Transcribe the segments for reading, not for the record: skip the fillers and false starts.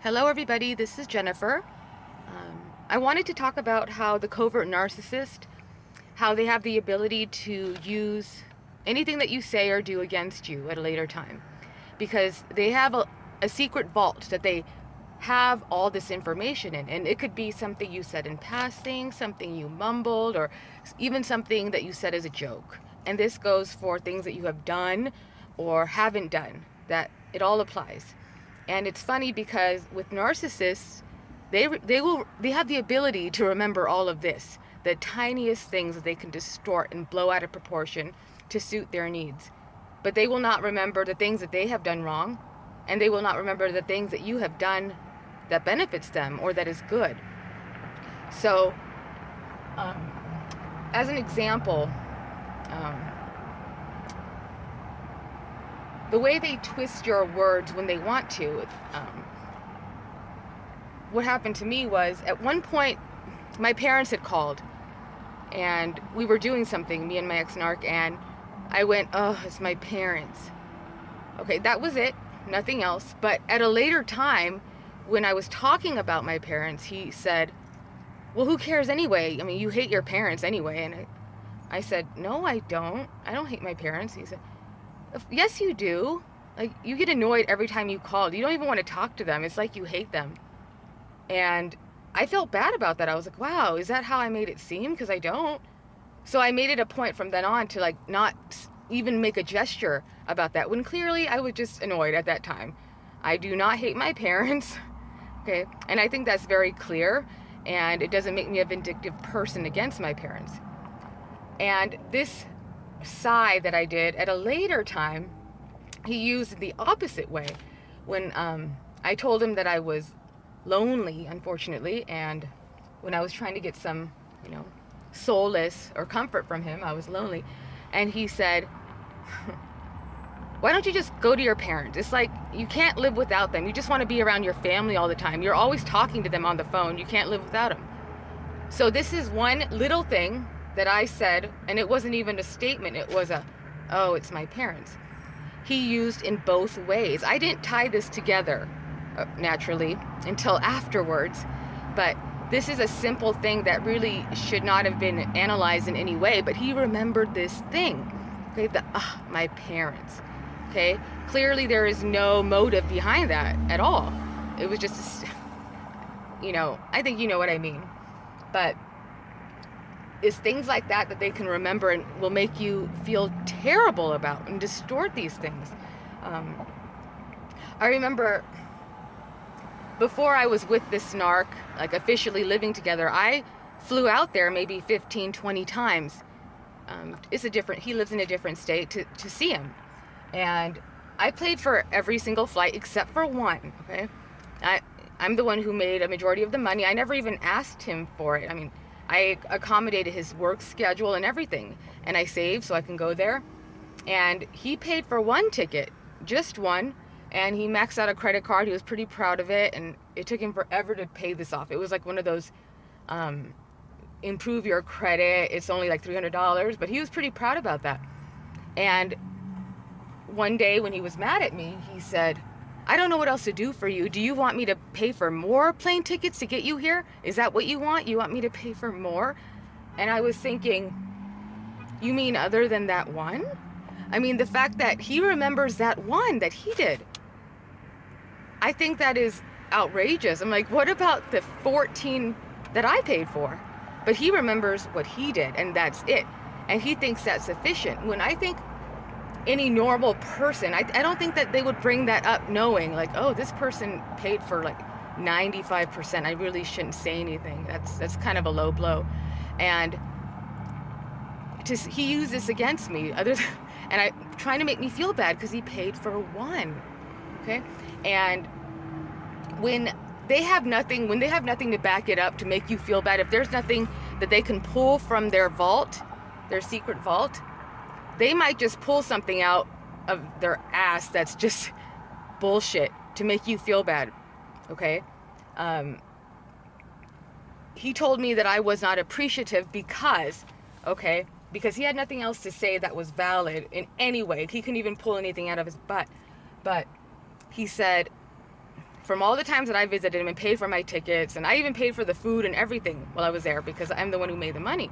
Hello everybody, this is Jennifer. I wanted to talk about how the covert narcissist, how they have the ability to use anything that you say or do against you at a later time. Because they have a secret vault that they have all this information in. And it could be something you said in passing, something you mumbled, or even something that you said as a joke. And this goes for things that you have done or haven't done, that it all applies. And it's funny because with narcissists, they have the ability to remember all of this, the tiniest things that they can distort and blow out of proportion to suit their needs. But they will not remember the things that they have done wrong, and they will not remember the things that you have done that benefits them or that is good. So, um, as an example, um, the way they twist your words when they want to, what happened to me was at one point my parents had called and we were doing something, me and my ex-narc, and I went, oh, it's my parents. Okay, that was it, nothing else. But at a later time, when I was talking about my parents, he said, well, who cares anyway? I mean, you hate your parents anyway. And I said, no, I don't hate my parents. He said, yes, you do. Like, you get annoyed every time you call. You don't even want to talk to them. It's like you hate them. And I felt bad about that. I was like, wow, is that how I made it seem? Because I don't. So I made it a point from then on to like not even make a gesture about that, when clearly I was just annoyed at that time. I do not hate my parents. Okay, and I think that's very clear, and it doesn't make me a vindictive person against my parents. And this side that I did at a later time, he used the opposite way. When I told him that I was lonely, unfortunately, and when I was trying to get some, solace or comfort from him, I was lonely, and he said, why don't you just go to your parents? It's like you can't live without them. You just want to be around your family all the time. You're always talking to them on the phone. You can't live without them. So this is one little thing that I said, and it wasn't even a statement. It was oh, it's my parents. He used in both ways. I didn't tie this together naturally until afterwards, but this is a simple thing that really should not have been analyzed in any way, but he remembered this thing. Okay, my parents. Okay, clearly there is no motive behind that at all. It was just, I think you know what I mean. But it's things like that that they can remember and will make you feel terrible about and distort these things. I remember before I was with this narc, like officially living together, I flew out there maybe 15, 20 times. He lives in a different state, to see him. And I paid for every single flight except for one, okay? I'm the one who made a majority of the money. I never even asked him for it. I mean, I accommodated his work schedule and everything, and I saved so I can go there. And he paid for one ticket, just one, and he maxed out a credit card. He was pretty proud of it, and it took him forever to pay this off. It was like one of those improve your credit, it's only like $300, but he was pretty proud about that. And one day when he was mad at me, he said, I don't know what else to do for you. Do you want me to pay for more plane tickets to get you here? Is that what you want? You want me to pay for more? And I was thinking, you mean other than that one? I mean, the fact that he remembers that one that he did, I think that is outrageous. I'm like, what about the 14 that I paid for? But he remembers what he did, and that's it. And he thinks that's sufficient. When I think any normal person, I don't think that they would bring that up knowing like, oh, this person paid for like 95%. I really shouldn't say anything. That's kind of a low blow. And he used this against me, and trying to make me feel bad because he paid for one. Okay? And when they have nothing to back it up to make you feel bad, if there's nothing that they can pull from their vault, their secret vault, they might just pull something out of their ass that's just bullshit to make you feel bad. Okay? He told me that I was not appreciative because he had nothing else to say that was valid in any way. He couldn't even pull anything out of his butt. But he said, from all the times that I visited him and paid for my tickets, and I even paid for the food and everything while I was there because I'm the one who made the money.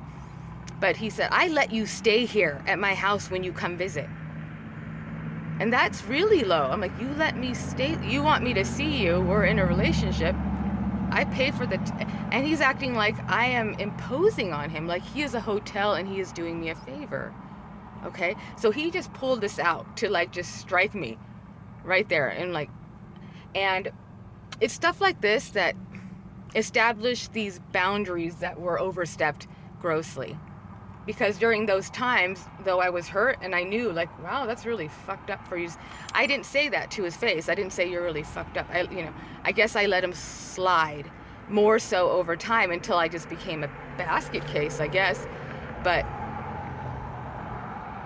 But he said, I let you stay here at my house when you come visit. And that's really low. I'm like, you let me stay, you want me to see you, we're in a relationship, I pay for and he's acting like I am imposing on him, like he is a hotel and he is doing me a favor. Okay, so he just pulled this out to like just strike me right there, and it's stuff like this that established these boundaries that were overstepped grossly. Because during those times, though I was hurt and I knew, like, wow, that's really fucked up for you, I didn't say that to his face. I didn't say you're really fucked up. I guess I let him slide more so over time until I just became a basket case, I guess. But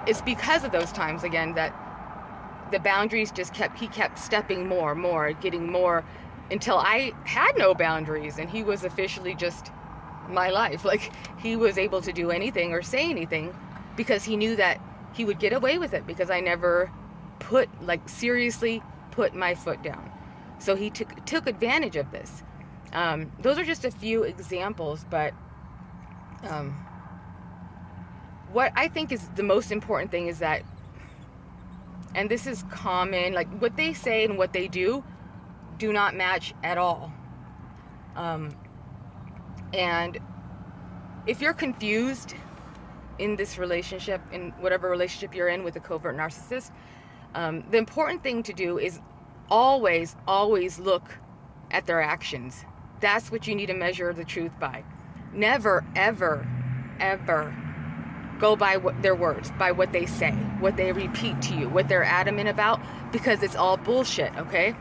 it's because of those times, again, that the boundaries he kept stepping more, getting more, until I had no boundaries and he was officially just my life. Like, he was able to do anything or say anything because he knew that he would get away with it because I never seriously put my foot down. So he took advantage of this. Those are just a few examples, but what I think is the most important thing is that, and this is common, like what they say and what they do not match at all. And if you're confused in this relationship, in whatever relationship you're in with a covert narcissist, the important thing to do is always look at their actions. That's what you need to measure the truth by. Never, ever, ever go by their words, by what they say, what they repeat to you, what they're adamant about, because it's all bullshit, okay?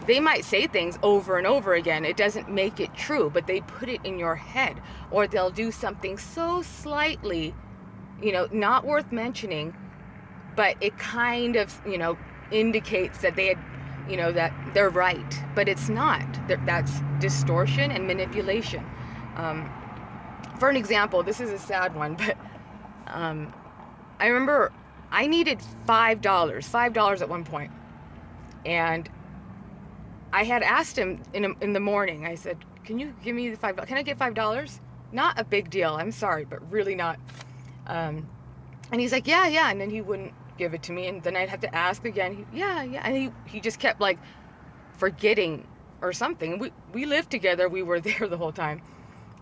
They might say things over and over again. It doesn't make it true, but they put it in your head. Or they'll do something so slightly, not worth mentioning, but it kind of, indicates that they had, that they're right. But it's not. That's distortion and manipulation. For an example, this is a sad one, but I remember I needed $5 at one point. And I had asked him in the morning, I said, can you give me the $5? Can I get $5? Not a big deal, I'm sorry, but really not. And he's like, yeah, and then he wouldn't give it to me, and then I'd have to ask again. Yeah, and he just kept like forgetting or something. We lived together, we were there the whole time.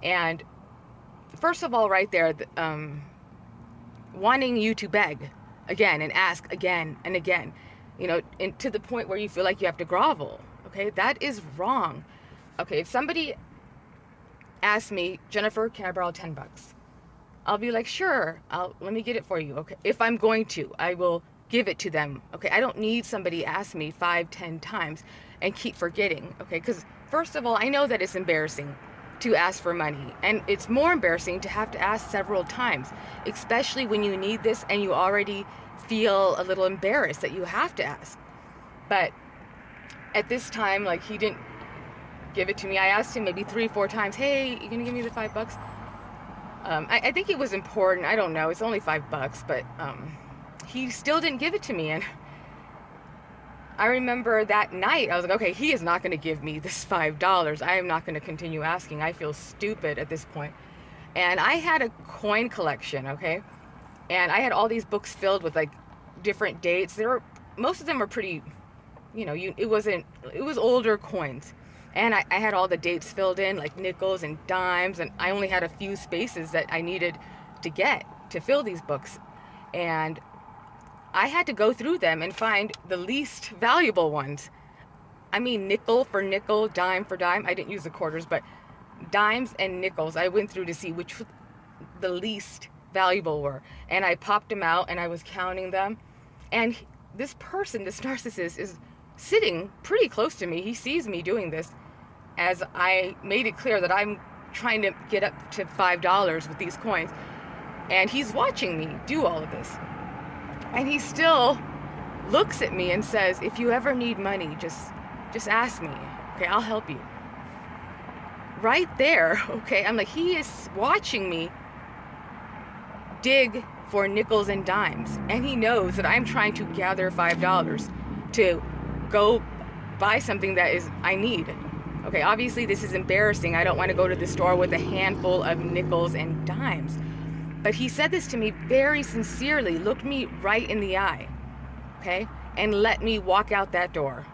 And first of all, right there, wanting you to beg again and ask again and again, and to the point where you feel like you have to grovel. Okay, that is wrong. Okay, if somebody asks me, Jennifer, can I borrow $10? I'll be like, sure, let me get it for you. Okay, if I'm going to, I will give it to them. Okay, I don't need somebody ask me 5-10 times and keep forgetting. Okay, because first of all, I know that it's embarrassing to ask for money, and it's more embarrassing to have to ask several times, especially when you need this and you already feel a little embarrassed that you have to ask. But at this time, like, he didn't give it to me. I asked him maybe 3-4 times, hey, you gonna give me the $5? I think it was important. I don't know, it's only $5, but he still didn't give it to me. And I remember that night, I was like, okay, he is not gonna give me this $5. I am not gonna continue asking. I feel stupid at this point. And I had a coin collection, okay? And I had all these books filled with like different dates. Most of them were pretty, it was older coins. And I had all the dates filled in, like nickels and dimes, and I only had a few spaces that I needed to fill these books. And I had to go through them and find the least valuable ones. I mean, nickel for nickel, dime for dime. I didn't use the quarters, but dimes and nickels I went through to see which the least valuable were. And I popped them out and I was counting them. And this person, this narcissist, is sitting pretty close to me. He sees me doing this, as I made it clear that I'm trying to get up to $5 with these coins. And he's watching me do all of this. And he still looks at me and says, if you ever need money, just ask me. Okay, I'll help you. Right there, okay? I'm like, he is watching me dig for nickels and dimes. And he knows that I'm trying to gather $5 to go buy something that I need. Okay, obviously this is embarrassing. I don't want to go to the store with a handful of nickels and dimes. But he said this to me very sincerely, looked me right in the eye, okay, and let me walk out that door.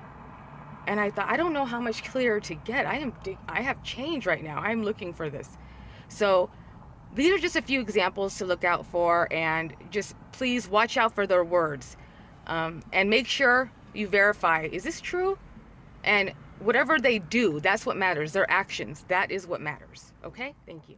And I thought, I don't know how much clearer to get. I have change right now. I'm looking for this. So these are just a few examples to look out for, and just please watch out for their words, and make sure you verify, is this true? And whatever they do, that's what matters. Their actions, that is what matters. Okay? Thank you.